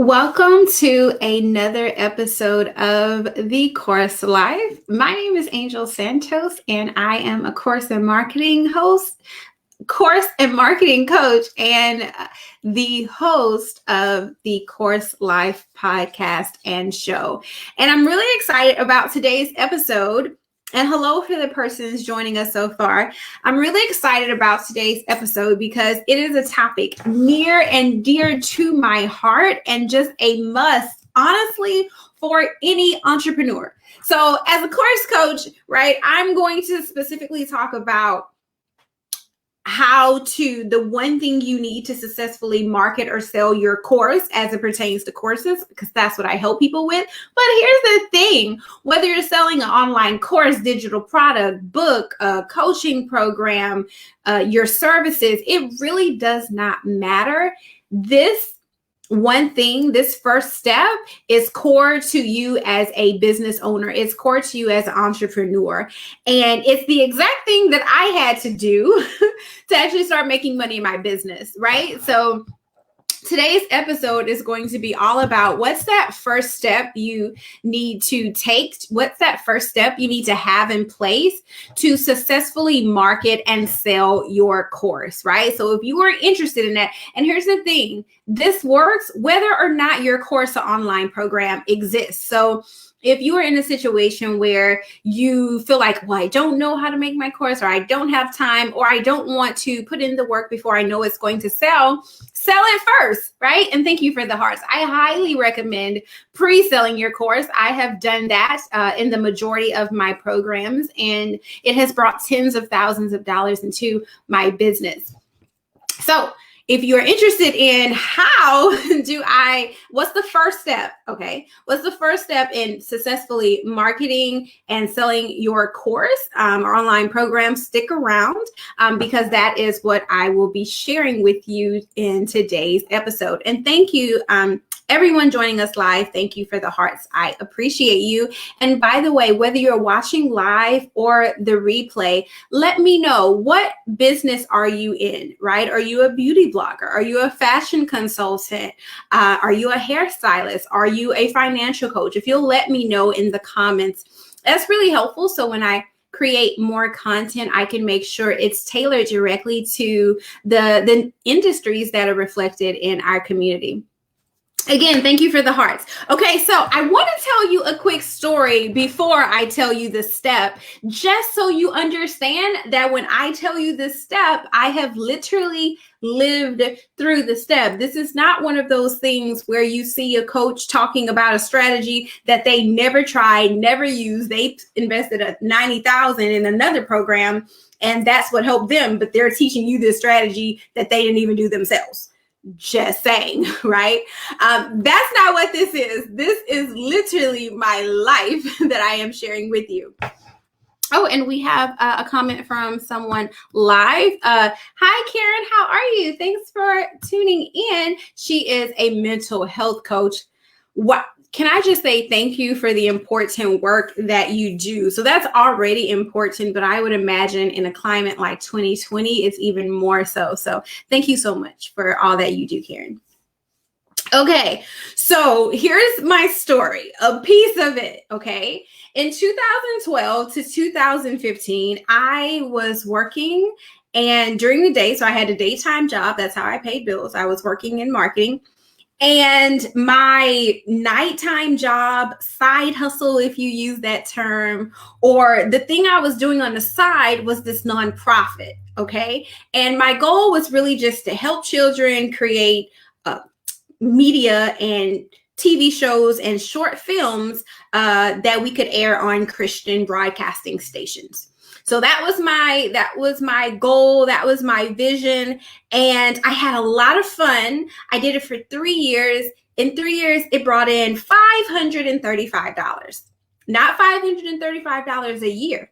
Welcome to another episode of The Course Life. My name is Angel Santos, and I am a course and marketing coach, and the host of the Course Life podcast and show. And I'm really excited about today's episode. And hello for the persons joining us so far. I'm really excited about today's episode because it is a topic near and dear to my heart and just a must, honestly, for any entrepreneur. So as a course coach, right, I'm going to specifically talk about the one thing you need to successfully market or sell your course as it pertains to courses, because that's what I help people with. But here's the thing, whether you're selling an online course, digital product, book, a coaching program, your services, it really does not matter. This first step is core to you as a business owner. It's core to you as an entrepreneur. And it's the exact thing that I had to do to actually start making money in my business, right? So today's episode is going to be all about what's that first step you need to take? What's that first step you need to have in place to successfully market and sell your course, right? So if you are interested in that, and here's the thing, this works whether or not your course or online program exists. So if you are in a situation where you feel like, well, I don't know how to make my course, or I don't have time, or I don't want to put in the work before I know it's going to sell it first, right? And thank you for the hearts. I highly recommend pre-selling your course. I have done that in the majority of my programs, and it has brought tens of thousands of dollars into my business. So if you're interested in what's the first step? Okay. What's the first step in successfully marketing and selling your course or online program? Stick around because that is what I will be sharing with you in today's episode. And thank you, everyone joining us live. Thank you for the hearts. I appreciate you. And by the way, whether you're watching live or the replay, let me know, what business are you in, right? Are you a beauty blogger? Are you a fashion consultant? Are you a hairstylist? Are you a financial coach? If you'll let me know in the comments, that's really helpful. So when I create more content, I can make sure it's tailored directly to the industries that are reflected in our community. Again, thank you for the hearts. Okay, so I want to tell you a quick story before I tell you the step, just so you understand that when I tell you this step, I have literally lived through the step. This is not one of those things where you see a coach talking about a strategy that they never tried, never used. They invested $90,000 in another program, and that's what helped them, but they're teaching you this strategy that they didn't even do themselves. Just saying, right? That's not what this is. This is literally my life that I am sharing with you. Oh, and we have a comment from someone live. Hi, Karen. How are you? Thanks for tuning in. She is a mental health coach. What? Can I just say thank you for the important work that you do? So that's already important, but I would imagine in a climate like 2020, it's even more so. So thank you so much for all that you do, Karen. Okay, so here's my story, a piece of it, okay? In 2012 to 2015, I was working, and during the day, so I had a daytime job. That's how I paid bills. I was working in marketing. And my nighttime job, side hustle, if you use that term, or the thing I was doing on the side was this nonprofit, okay? And my goal was really just to help children create media and TV shows and short films that we could air on Christian broadcasting stations. So that was my goal. That was my vision. And I had a lot of fun. I did it for 3 years. In 3 years, it brought in $535. Not $535 a year.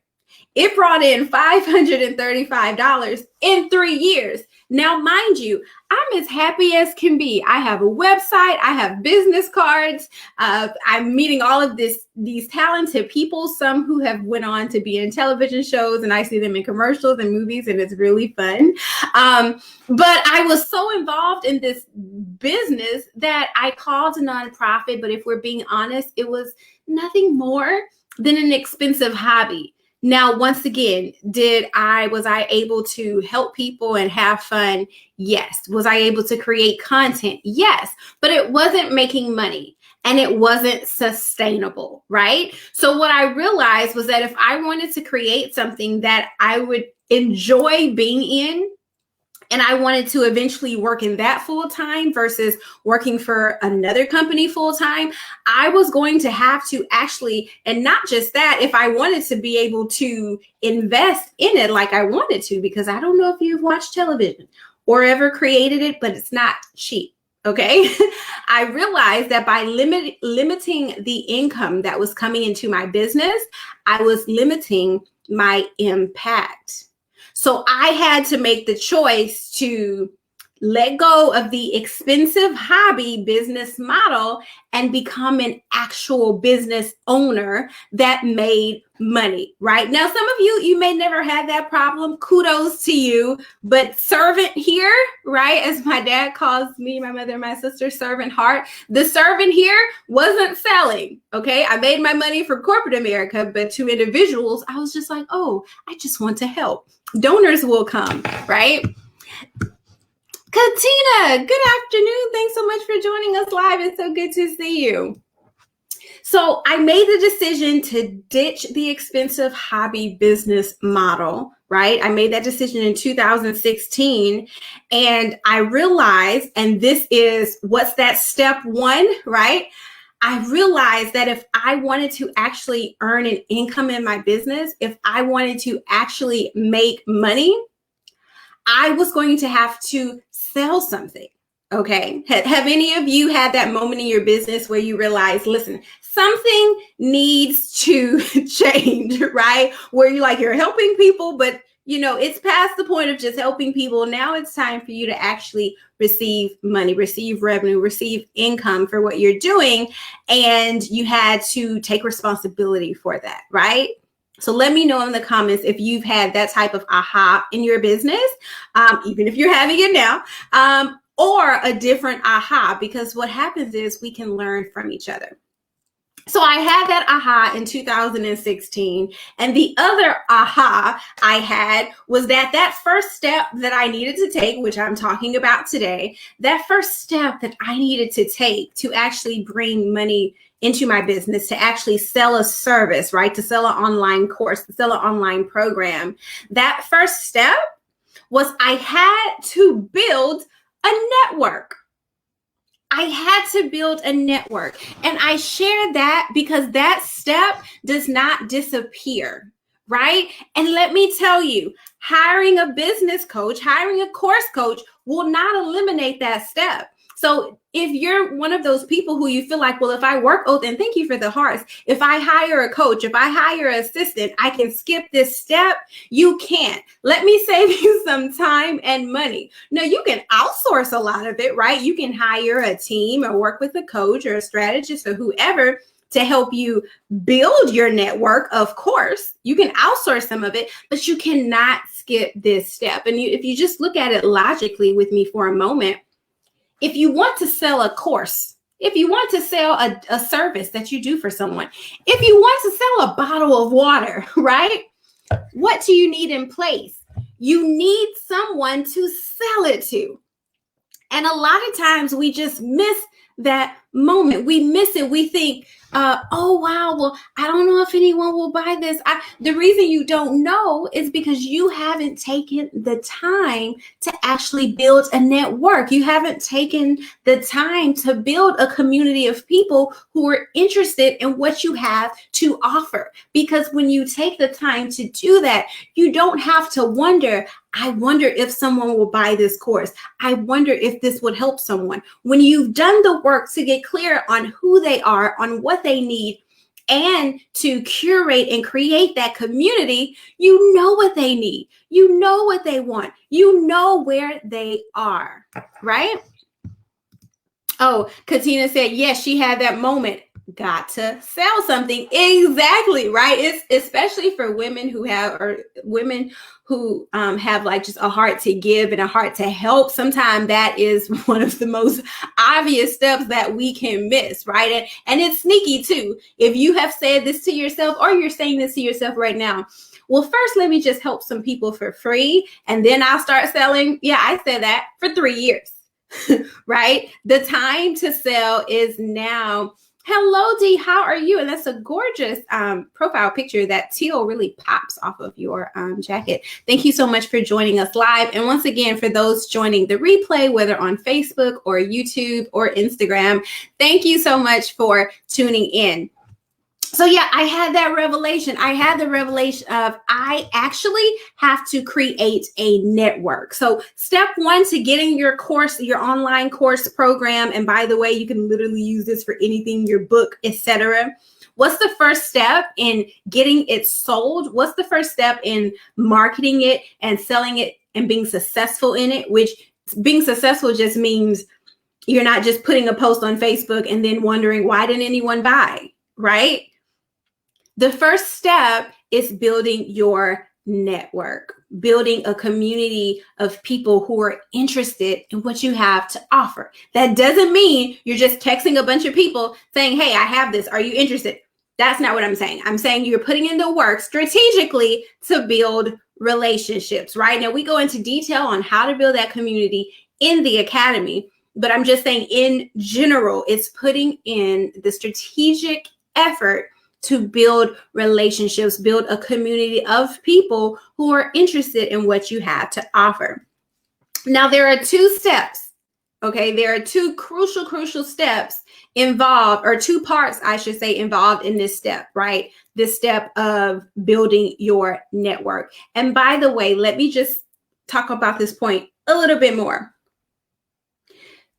It brought in $535 in 3 years. Now, mind you, I'm as happy as can be. I have a website. I have business cards. I'm meeting all of these talented people, some who have went on to be in television shows, and I see them in commercials and movies, and it's really fun. But I was so involved in this business that I called a nonprofit, but if we're being honest, it was nothing more than an expensive hobby. Now, once again, was I able to help people and have fun? Yes. Was I able to create content? Yes. But it wasn't making money and it wasn't sustainable, right? So what I realized was that if I wanted to create something that I would enjoy being in, and I wanted to eventually work in that full time versus working for another company full time, I was going to have to actually, and not just that, if I wanted to be able to invest in it like I wanted to, because I don't know if you've watched television or ever created it, but it's not cheap. Okay. I realized that by limiting the income that was coming into my business, I was limiting my impact. So I had to make the choice to let go of the expensive hobby business model and become an actual business owner that made money, right? Now, some of you may never have that problem. Kudos to you. But servant here, right? As my dad calls me, my mother, my sister, servant heart. The servant here wasn't selling, okay? I made my money for corporate America, but to individuals, I was just like, oh, I just want to help. Donors will come, right? Katina, good afternoon. Thanks so much for joining us live. It's so good to see you. So I made the decision to ditch the expensive hobby business model, right? I made that decision in 2016 and I realized, and this is what's that step one, right? I realized that if I wanted to actually earn an income in my business, if I wanted to actually make money, I was going to have to sell something. Okay. Have any of you had that moment in your business where you realize, listen, something needs to change, right? Where you're helping people, but it's past the point of just helping people. Now it's time for you to actually receive money, receive revenue, receive income for what you're doing. And you had to take responsibility for that, right? So let me know in the comments if you've had that type of aha in your business, even if you're having it now, or a different aha, because what happens is we can learn from each other. So I had that aha in 2016. And the other aha I had was that first step that I needed to take, which I'm talking about today, that first step that I needed to take to actually bring money into my business, to actually sell a service, right? To sell an online course, to sell an online program. That first step was I had to build a network. I had to build a network. And I share that because that step does not disappear, right? And let me tell you, hiring a business coach, hiring a course coach will not eliminate that step. So if you're one of those people who you feel like, well, if I work, and thank you for the hearts. If I hire a coach, if I hire an assistant, I can skip this step. You can't. Let me save you some time and money. Now, you can outsource a lot of it, right? You can hire a team or work with a coach or a strategist or whoever to help you build your network. Of course, you can outsource some of it, but you cannot skip this step. And if you just look at it logically with me for a moment, if you want to sell a course, if you want to sell a service that you do for someone, if you want to sell a bottle of water, right? What do you need in place? You need someone to sell it to. And a lot of times we just miss that moment. We miss it. We think, oh, wow, well, I don't know if anyone will buy this. The reason you don't know is because you haven't taken the time to actually build a network. You haven't taken the time to build a community of people who are interested in what you have to offer. Because when you take the time to do that, you don't have to wonder, I wonder if someone will buy this course. I wonder if this would help someone. When you've done the work to get clear on who they are, on what they need, and to curate and create that community, you know what they need. You know what they want. You know where they are, right? Oh, Katina said, yes, she had that moment. got to sell something. Exactly, right? It's especially for women who have like just a heart to give and a heart to help. Sometimes that is one of the most obvious steps that we can miss, right? And it's sneaky too. If you have said this to yourself, or you're saying this to yourself right now, well, first, let me just help some people for free, and then I'll start selling. Yeah, I said that for 3 years, right? The time to sell is now. Hello, Dee. How are you? And that's a gorgeous profile picture. That teal really pops off of your jacket. Thank you so much for joining us live. And once again, for those joining the replay, whether on Facebook or YouTube or Instagram, thank you so much for tuning in. So yeah, I had that revelation. I had the revelation of I actually have to create a network. So step one to getting your course, your online course program. And by the way, you can literally use this for anything, your book, etc. What's the first step in getting it sold? What's the first step in marketing it and selling it and being successful in it? Which being successful just means you're not just putting a post on Facebook and then wondering, why didn't anyone buy, right? The first step is building your network, building a community of people who are interested in what you have to offer. That doesn't mean you're just texting a bunch of people saying, hey, I have this. Are you interested? That's not what I'm saying. I'm saying you're putting in the work strategically to build relationships, right? Now, we go into detail on how to build that community in the academy, but I'm just saying in general, it's putting in the strategic effort to build relationships, build a community of people who are interested in what you have to offer. Now, there are 2 steps, okay? There are 2 crucial steps involved, or 2 parts, I should say, involved in this step, right? This step of building your network. And by the way, let me just talk about this point a little bit more.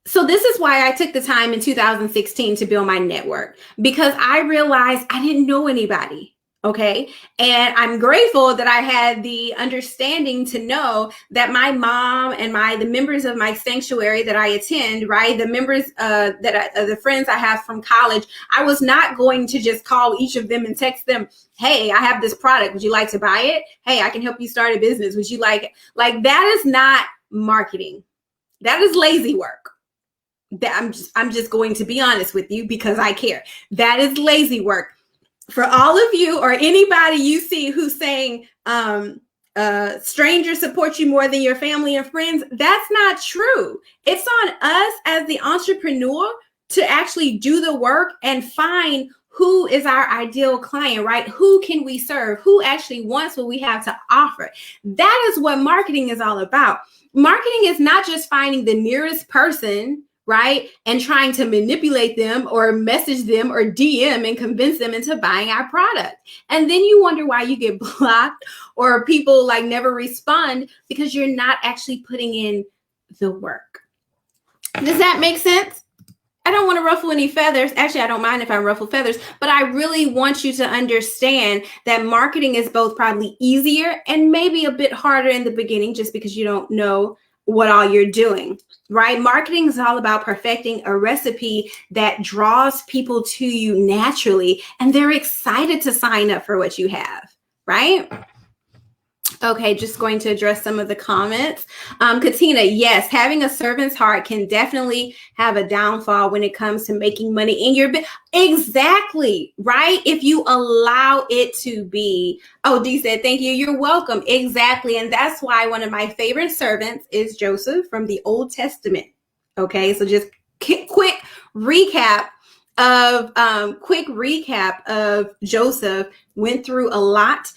So this is why I took the time in 2016 to build my network, because I realized I didn't know anybody. Okay. And I'm grateful that I had the understanding to know that my mom and the members of my sanctuary that I attend, right? The members the friends I have from college, I was not going to just call each of them and text them, hey, I have this product. Would you like to buy it? Hey, I can help you start a business. Would you like it? Like, that is not marketing. That is lazy work. That I'm just going to be honest with you because I care. That is lazy work. For all of you or anybody you see who's saying strangers support you more than your family and friends, that's not true. It's on us as the entrepreneur to actually do the work and find who is our ideal client, right? Who can we serve? Who actually wants what we have to offer? That is what marketing is all about. Marketing is not just finding the nearest person, right? And trying to manipulate them or message them or DM and convince them into buying our product. And then you wonder why you get blocked or people like never respond, because you're not actually putting in the work. Does that make sense? I don't want to ruffle any feathers. Actually, I don't mind if I ruffle feathers, but I really want you to understand that marketing is both probably easier and maybe a bit harder in the beginning, just because you don't know what all you're doing, right? Marketing is all about perfecting a recipe that draws people to you naturally, and they're excited to sign up for what you have, right? Okay, just going to address some of the comments. Katina, yes, having a servant's heart can definitely have a downfall when it comes to making money in your business. Exactly, right? If you allow it to be. Oh, Dee said, thank you. You're welcome. Exactly. And that's why one of my favorite servants is Joseph from the Old Testament. Okay, so just quick recap of Joseph. Went through a lot.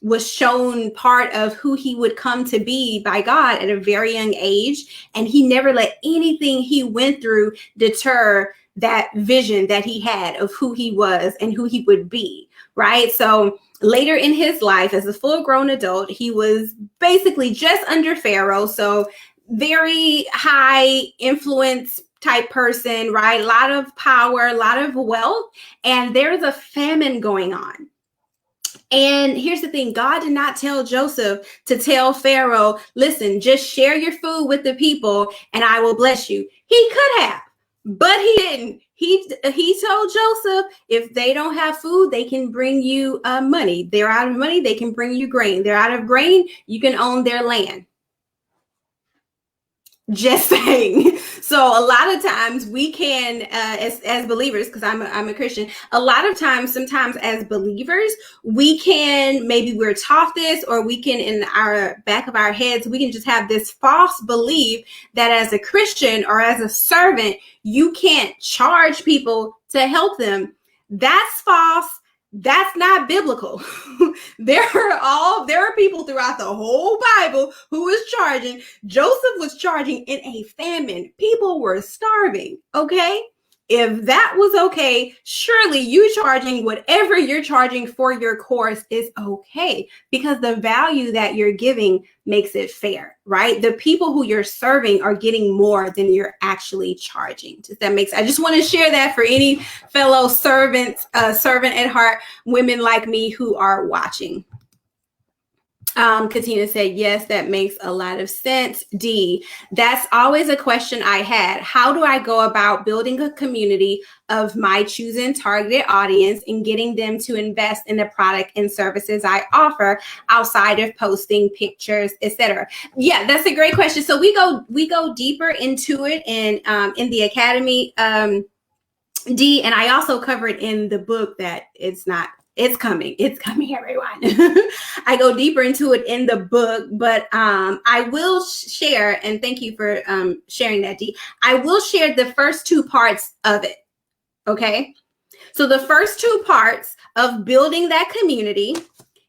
Was shown part of who he would come to be by God at a very young age. And he never let anything he went through deter that vision that he had of who he was and who he would be, right? So later in his life, as a full-grown adult, he was basically just under Pharaoh. So very high influence type person, right? A lot of power, a lot of wealth, and there's a famine going on. And here's the thing, God did not tell Joseph to tell Pharaoh, listen, just share your food with the people and I will bless you. He could have, But he didn't. He told Joseph, if they don't have food, they can bring you money. They're out of money, they can bring you grain. They're out of grain, you can own their land. Just saying. So a lot of times we can, as believers, because I'm a Christian, a lot of times, sometimes as believers, we can, maybe we're taught this, or we can, in our back of our heads, we can just have this false belief that as a Christian or as a servant, you can't charge people to help them. That's false. That's not biblical. There are people throughout the whole Bible who was charging. Joseph was charging in a famine. People were starving. Okay. If that was okay, surely you charging whatever you're charging for your course is okay, because the value that you're giving makes it fair, right? The people who you're serving are getting more than you're actually charging. Does that make sense? I just want to share that for any fellow servants, servant at heart, women like me who are watching. Katina said, yes, that makes a lot of sense. D, that's always a question I had. How do I go about building a community of my choosing targeted audience and getting them to invest in the product and services I offer outside of posting pictures, etc.? Yeah, that's a great question. So we go deeper into it in the academy, D, and I also covered in the book that it's coming, everyone. I go deeper into it in the book, but I will share, and thank you for sharing that, Dee. I will share the first two parts of it, okay? So the first two parts of building that community,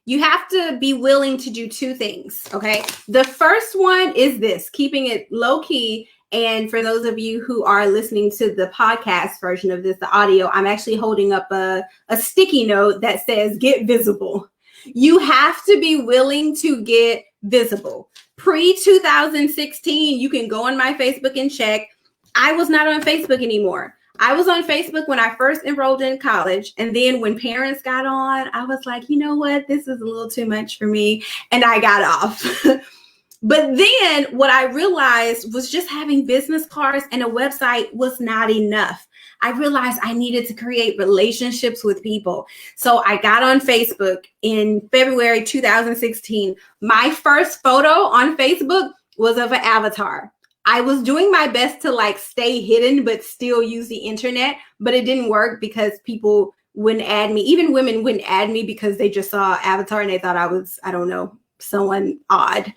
you have to be willing to do two things, okay? The first one is this, keeping it low key. And for those of you who are listening to the podcast version of this, the audio, I'm actually holding up a sticky note that says, get visible. You have to be willing to get visible. Pre-2016, you can go on my Facebook and check. I was not on Facebook anymore. I was on Facebook when I first enrolled in college. And then when parents got on, I was like, you know what? This is a little too much for me. And I got off. But then what I realized was just having business cards and a website was not enough. I realized I needed to create relationships with people. So I got on Facebook in February 2016. My first photo on Facebook was of an avatar. I was doing my best to stay hidden, but still use the internet, but it didn't work because people wouldn't add me. Even women wouldn't add me because they just saw avatar and they thought I was, I don't know, someone odd.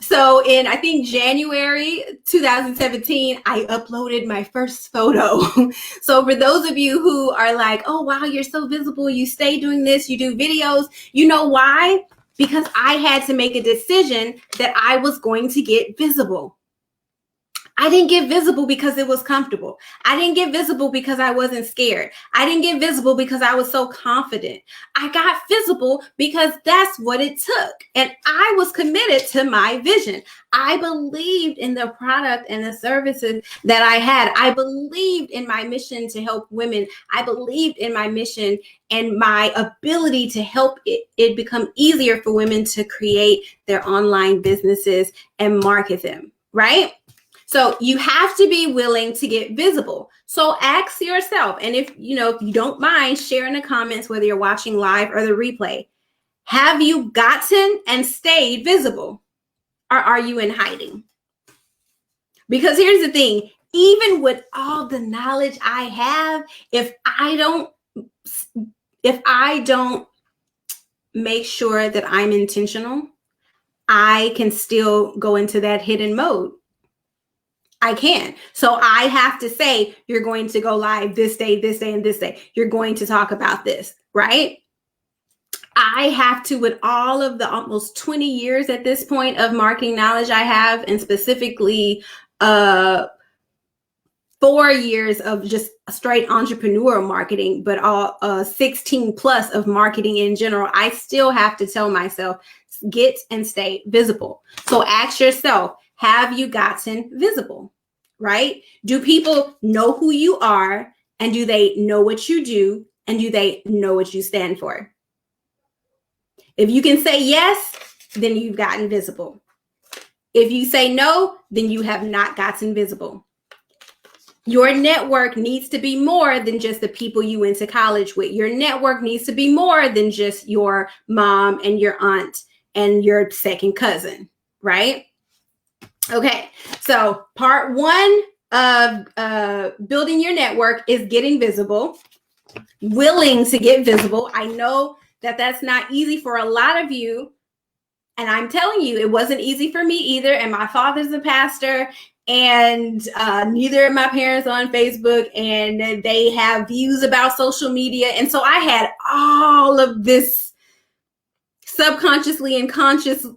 So in, I think, January 2017, I uploaded my first photo. So for those of you who are like, oh, wow, you're so visible, you stay doing this, you do videos, you know why? Because I had to make a decision that I was going to get visible. I didn't get visible because it was comfortable. I didn't get visible because I wasn't scared. I didn't get visible because I was so confident. I got visible because that's what it took. And I was committed to my vision. I believed in the product and the services that I had. I believed in my mission to help women. I believed in my mission and my ability to help it become easier for women to create their online businesses and market them, right? So you have to be willing to get visible. So ask yourself, and if you don't mind, share in the comments whether you're watching live or the replay. Have you gotten and stayed visible? Or are you in hiding? Because here's the thing, even with all the knowledge I have, if I don't make sure that I'm intentional, I can still go into that hidden mode. I can. So I have to say, you're going to go live this day, and this day. You're going to talk about this, right? I have to, with all of the almost 20 years at this point of marketing knowledge I have, and specifically 4 years of just straight entrepreneur marketing, but all 16 plus of marketing in general, I still have to tell myself, get and stay visible. So ask yourself, have you gotten visible, right? Do people know who you are? And do they know what you do? And do they know what you stand for? If you can say yes, then you've gotten visible. If you say no, then you have not gotten visible. Your network needs to be more than just the people you went to college with. Your network needs to be more than just your mom and your aunt and your second cousin, right? Okay, so part one of building your network is getting visible, willing to get visible. I know that that's not easy for a lot of you. And I'm telling you, it wasn't easy for me either. And my father's a pastor, and neither of my parents are on Facebook, and they have views about social media. And so I had all of this subconsciously and conscious,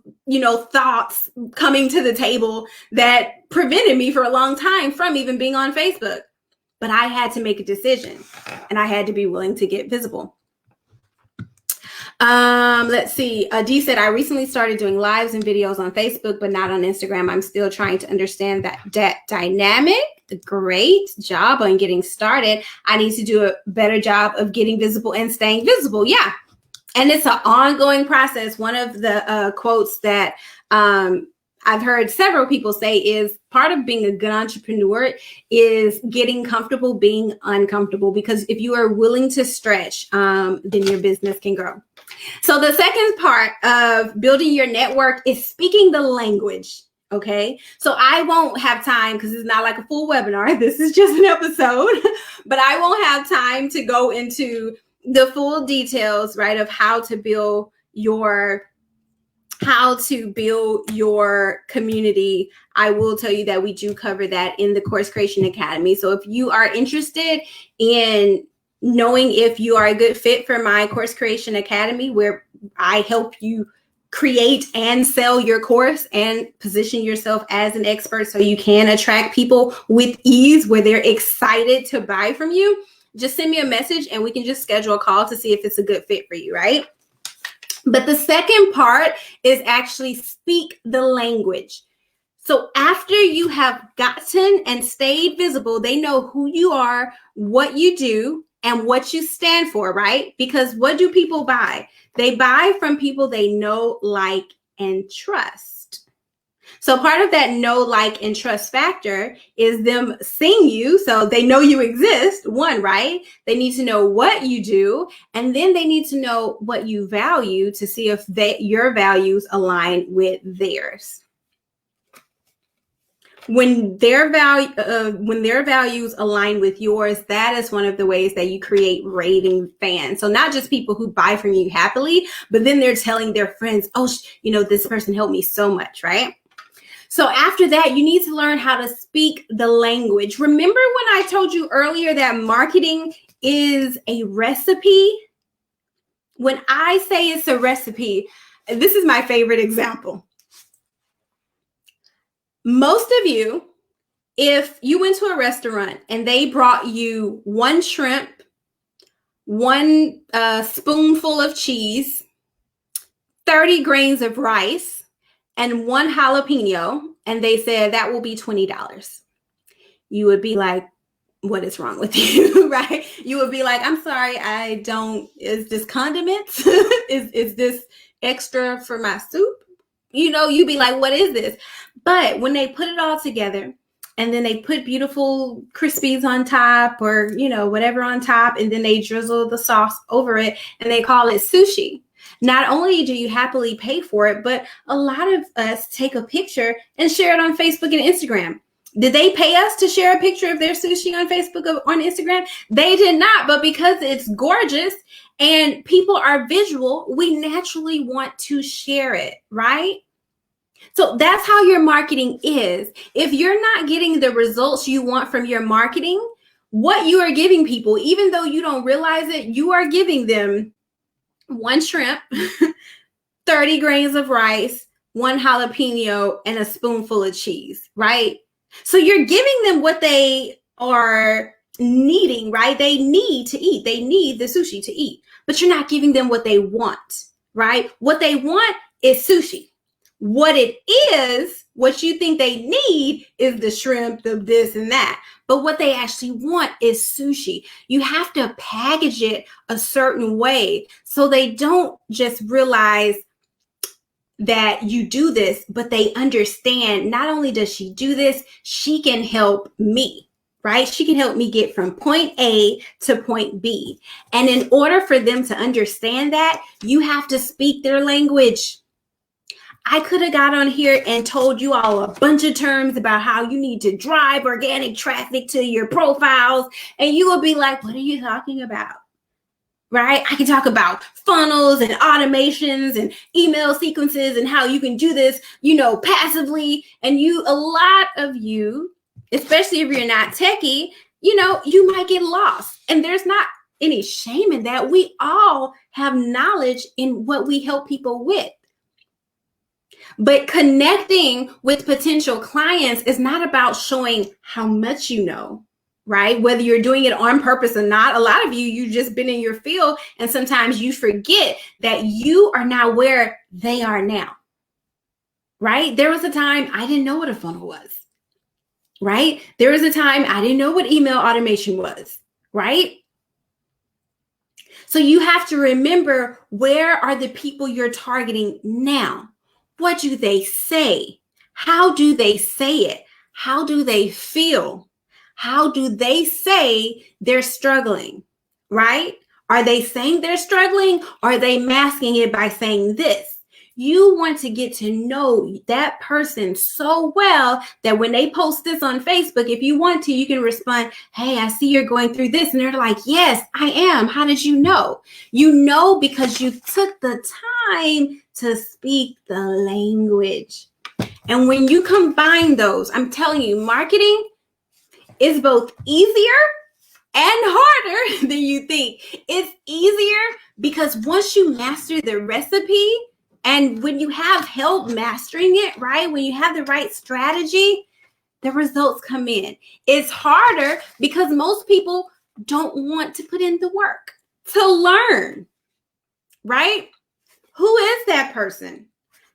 thoughts coming to the table that prevented me for a long time from even being on Facebook. But I had to make a decision, and I had to be willing to get visible. Let's see. Dee said, I recently started doing lives and videos on Facebook, but not on Instagram. I'm still trying to understand that dynamic. Great job on getting started. I need to do a better job of getting visible and staying visible. Yeah. And it's an ongoing process. One of the quotes that I've heard several people say is part of being a good entrepreneur is getting comfortable being uncomfortable, because if you are willing to stretch, then your business can grow. So the second part of building your network is speaking the language. Okay, so I won't have time, because it's not like a full webinar. This is just an episode, but I won't have time to go into the full details, right, of how to build your community. I will tell you that we do cover that in the Course Creation Academy. So if you are interested in knowing if you are a good fit for my Course Creation Academy, where I help you create and sell your course and position yourself as an expert so you can attract people with ease, where they're excited to buy from you, just send me a message and we can just schedule a call to see if it's a good fit for you, right? But the second part is actually speak the language. So after you have gotten and stayed visible, they know who you are, what you do, and what you stand for, right? Because what do people buy? They buy from people they know, like, and trust. So part of that know, like, and trust factor is them seeing you, so they know you exist, one, right? They need to know what you do, and then they need to know what you value to see if your values align with theirs. When their values align with yours, that is one of the ways that you create raving fans. So not just people who buy from you happily, but then they're telling their friends, oh, this person helped me so much, right? So after that, you need to learn how to speak the language. Remember when I told you earlier that marketing is a recipe? When I say it's a recipe, this is my favorite example. Most of you, if you went to a restaurant and they brought you one shrimp, one spoonful of cheese, 30 grains of rice, and one jalapeno, and they said that will be $20, you would be like, what is wrong with you, right? You would be like, I'm sorry, is this condiments? is this extra for my soup? You'd be like, what is this? But when they put it all together, and then they put beautiful Crispies on top, or, whatever on top, and then they drizzle the sauce over it, and they call it sushi. Not only do you happily pay for it, but a lot of us take a picture and share it on Facebook and Instagram. Did they pay us to share a picture of their sushi on Facebook or on Instagram? They did not, but because it's gorgeous and people are visual, we naturally want to share it, right? So that's how your marketing is. If you're not getting the results you want from your marketing, what you are giving people, even though you don't realize it, you are giving them one shrimp, 30 grains of rice, one jalapeno, and a spoonful of cheese, right? So you're giving them what they are needing, right? They need to eat. They need the sushi to eat, but you're not giving them what they want, right? What they want is sushi. What it is, what you think they need is the shrimp, the this and that. But what they actually want is sushi. You have to package it a certain way so they don't just realize that you do this, but they understand not only does she do this, she can help me, right? She can help me get from point A to point B. And in order for them to understand that, you have to speak their language. I could have got on here and told you all a bunch of terms about how you need to drive organic traffic to your profiles. And you will be like, what are you talking about? Right? I can talk about funnels and automations and email sequences and how you can do this, passively. And a lot of you, especially if you're not techie, you might get lost. And there's not any shame in that. We all have knowledge in what we help people with. But connecting with potential clients is not about showing how much you know, right? Whether you're doing it on purpose or not. A lot of you've just been in your field, and sometimes you forget that you are not where they are now, right? There was a time I didn't know what a funnel was, right? There was a time I didn't know what email automation was, right? So you have to remember, where are the people you're targeting now? What do they say? How do they say it? How do they feel? How do they say they're struggling, right? Are they saying they're struggling? Or are they masking it by saying this? You want to get to know that person so well that when they post this on Facebook, if you want to, you can respond, hey, I see you're going through this. And they're like, yes, I am. How did you know? You know because you took the time to speak the language. And when you combine those, I'm telling you, marketing is both easier and harder than you think. It's easier because once you master the recipe, and when you have help mastering it, right? When you have the right strategy, the results come in. It's harder because most people don't want to put in the work to learn, right? Who is that person?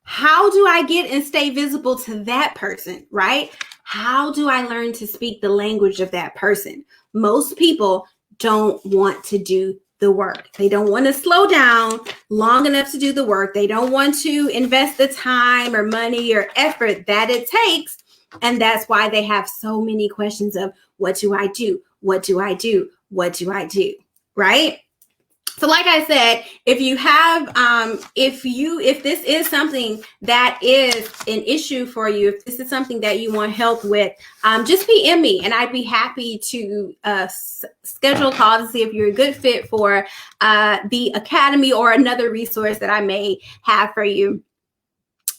How do I get and stay visible to that person, right? How do I learn to speak the language of that person? Most people don't want to do the work. They don't want to slow down long enough to do the work. They don't want to invest the time or money or effort that it takes. And that's why they have so many questions of, what do I do? What do I do? What do I do? Right? So like I said, if you have, if this is something that is an issue for you, if this is something that you want help with, just PM me and I'd be happy to schedule a call to see if you're a good fit for the Academy or another resource that I may have for you.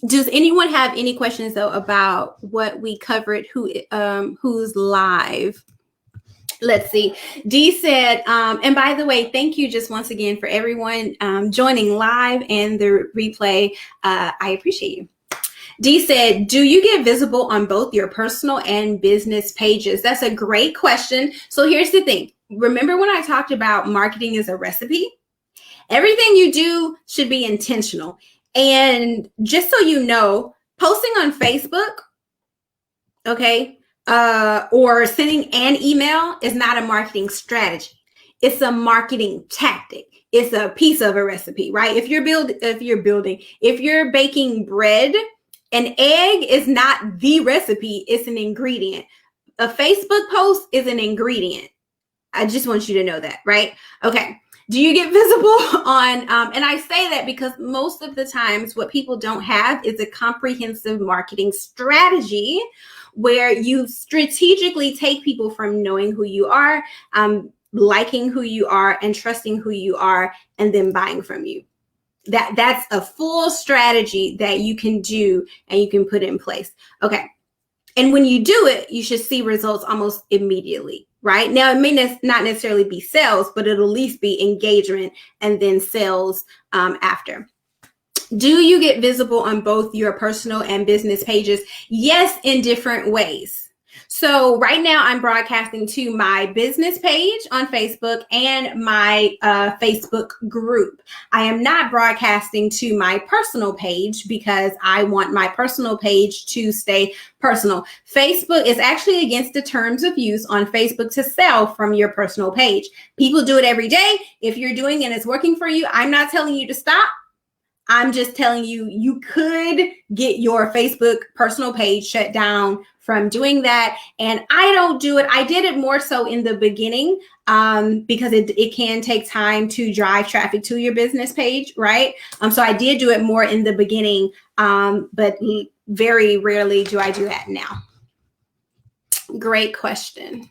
Does anyone have any questions though about what we covered? Who's live? Let's see. Dee said, and by the way, thank you just once again for everyone joining live and the replay. I appreciate you. Dee said, do you get visible on both your personal and business pages? That's a great question. So here's the thing. Remember when I talked about marketing as a recipe? Everything you do should be intentional. And just so you know, posting on Facebook, okay, or sending an email is not a marketing strategy. It's a marketing tactic. It's a piece of a recipe, right? If you're baking bread, an egg is not the recipe, it's an ingredient. A Facebook post is an ingredient. I just want you to know that, right? Okay. Do you get visible on, and I say that because most of the times what people don't have is a comprehensive marketing strategy where you strategically take people from knowing who you are, liking who you are, and trusting who you are, and then buying from you. That's a full strategy that you can do and you can put in place. Okay. And when you do it, you should see results almost immediately, right? Now, it may not necessarily be sales, but it'll at least be engagement and then sales after. Do you get visible on both your personal and business pages? Yes, in different ways. So right now I'm broadcasting to my business page on Facebook and my Facebook group. I am not broadcasting to my personal page because I want my personal page to stay personal. Facebook is actually against the terms of use on Facebook to sell from your personal page. People do it every day. If you're doing it and it's working for you, I'm not telling you to stop. I'm just telling you, you could get your Facebook personal page shut down from doing that. And I don't do it. I did it more so in the beginning because it can take time to drive traffic to your business page, right? So I did do it more in the beginning, but very rarely do I do that now. Great question.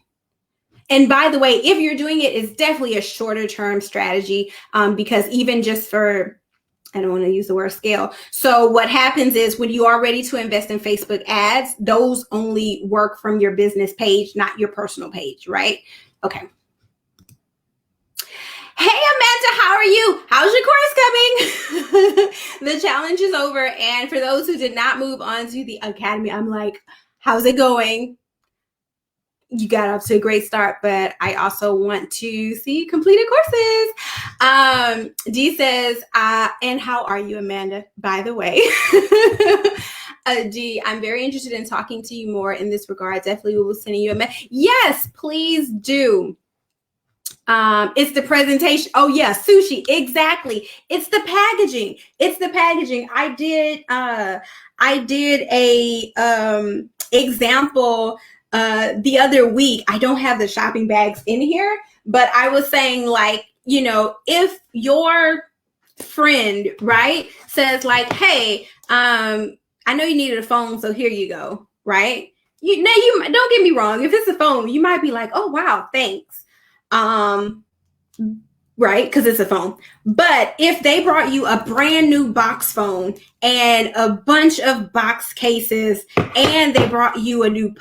And by the way, if you're doing it, it's definitely a shorter term strategy because even just for, I don't want to use the word scale. So what happens is when you are ready to invest in Facebook ads, those only work from your business page, not your personal page, right? Okay. Hey, Amanda, how are you? How's your course coming? The challenge is over. And for those who did not move on to the academy, I'm like, how's it going? You got off to a great start, but I also want to see completed courses. Dee says, and how are you, Amanda, by the way? Dee, I'm very interested in talking to you more in this regard. Definitely will be sending you a message. Yes, please do. It's the presentation. Oh yeah, sushi. Exactly. It's the packaging. It's the packaging. I did a example the other week. I don't have the shopping bags in here, but I was saying, like, you know, if your friend, right, says like, hey, I know you needed a phone, so here you go, right? You don't get me wrong. If it's a phone, you might be like, oh wow, thanks. Right, because it's a phone. But if they brought you a brand new box phone and a bunch of box cases, and they brought you a new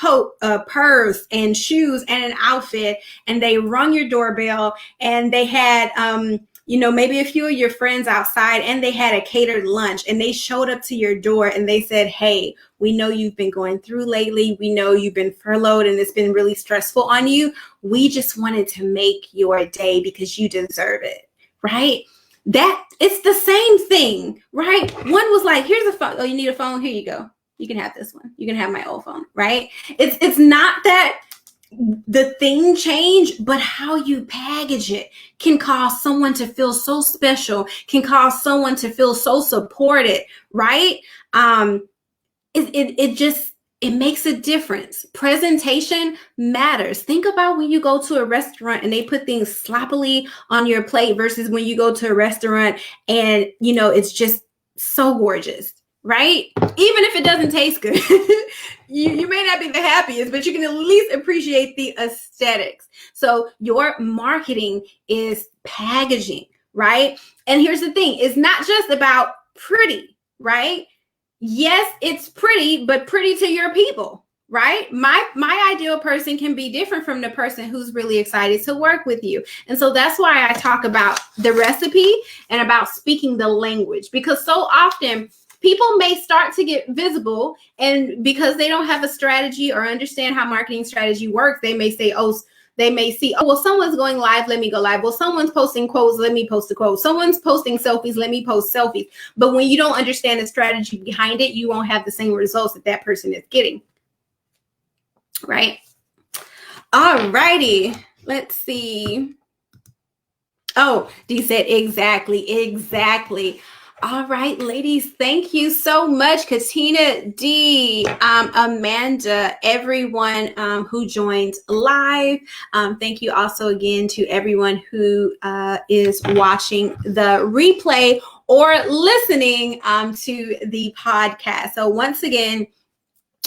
purse and shoes and an outfit, and they rung your doorbell, and they had you know, maybe a few of your friends outside, and they had a catered lunch, and they showed up to your door and they said, hey, we know you've been going through lately. We know you've been furloughed and it's been really stressful on you. We just wanted to make your day because you deserve it, right? That it's the same thing, right? One was like, here's a phone. Oh, you need a phone? Here you go. You can have this one. You can have my old phone, right? It's not that the thing changed, but how you package it can cause someone to feel so special, can cause someone to feel so supported, right? It makes a difference. Presentation matters. Think about when you go to a restaurant and they put things sloppily on your plate versus when you go to a restaurant and, you know, it's just so gorgeous, right? Even if it doesn't taste good, you may not be the happiest, but you can at least appreciate the aesthetics. So your marketing is packaging, right? And here's the thing, it's not just about pretty, right? Yes, it's pretty, but pretty to your people, right? My ideal person can be different from the person who's really excited to work with you. And so that's why I talk about the recipe and about speaking the language, because so often people may start to get visible, and because they don't have a strategy or understand how marketing strategy works, they may say, oh, well, someone's going live, let me go live. Well, someone's posting quotes, let me post a quote. Someone's posting selfies, let me post selfies. But when you don't understand the strategy behind it, you won't have the same results that that person is getting, right? All righty, let's see. Oh, Dee said exactly. All right, ladies, thank you so much. Katina, Dee, Amanda, everyone who joined live. Thank you also again to everyone who is watching the replay or listening to the podcast. So once again,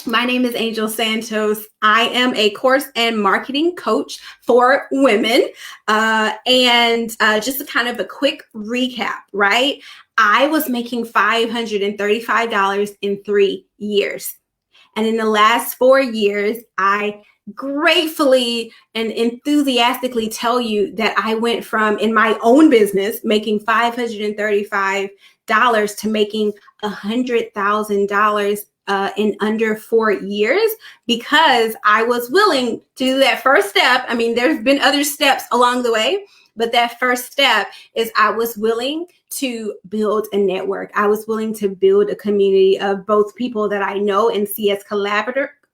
my name is Angel Santos. I am a course and marketing coach for women. And just a kind of a quick recap, right? I was making $535 in 3 years. And in the last 4 years, I gratefully and enthusiastically tell you that I went from, in my own business, making $535 to making $100,000 in under 4 years, because I was willing to do that first step. I mean, there's been other steps along the way, but that first step is I was willing to build a network. I was willing to build a community of both people that I know and see as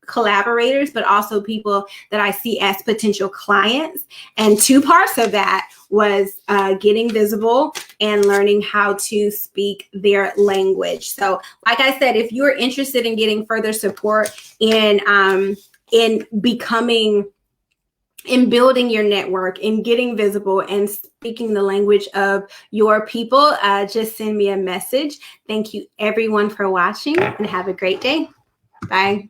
collaborators, but also people that I see as potential clients. And 2 parts of that was getting visible and learning how to speak their language. So like I said, if you're interested in getting further support in becoming, in building your network, in getting visible and speaking the language of your people, just send me a message. Thank you everyone for watching and have a great day. Bye.